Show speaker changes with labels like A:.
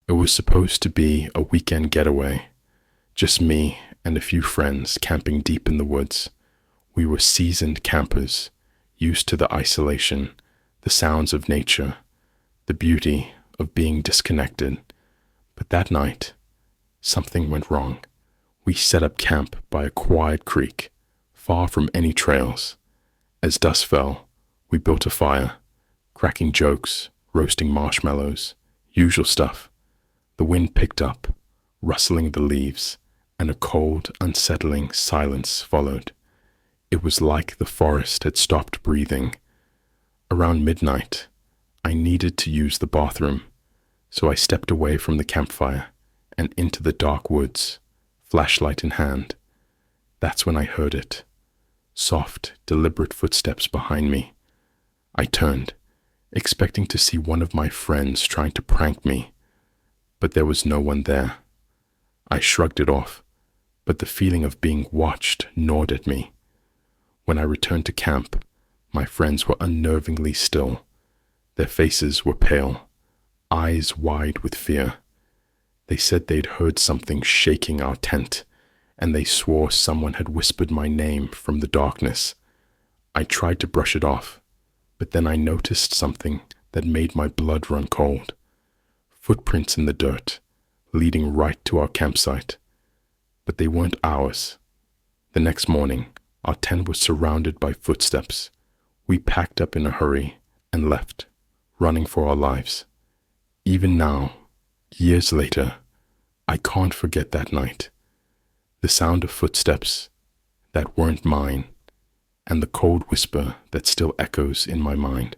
A: It was supposed to be a weekend getaway, just me and a few friends camping deep in the woods. We were seasoned campers, used to the isolation, the sounds of nature, the beauty of being disconnected. But that night, something went wrong. We set up camp by a quiet creek, far from any trails. As dusk fell, we built a fire, cracking jokes, roasting marshmallows, usual stuff. The wind picked up, rustling the leaves, and a cold, unsettling silence followed. It was like the forest had stopped breathing. Around midnight, I needed to use the bathroom, so I stepped away from the campfire and into the dark woods, flashlight in hand. That's when I heard it. Soft, deliberate footsteps behind me. I turned, expecting to see one of my friends trying to prank me, but there was no one there. I shrugged it off, but the feeling of being watched gnawed at me. When I returned to camp, my friends were unnervingly still. Their faces were pale, eyes wide with fear. They said they'd heard something shaking our tent, and they swore someone had whispered my name from the darkness. I tried to brush it off, but then I noticed something that made my blood run cold. Footprints in the dirt, leading right to our campsite. But they weren't ours. The next morning, our tent was surrounded by footsteps. We packed up in a hurry and left, running for our lives. Even now, years later, I can't forget that night. The sound of footsteps that weren't mine, and the cold whisper that still echoes in my mind.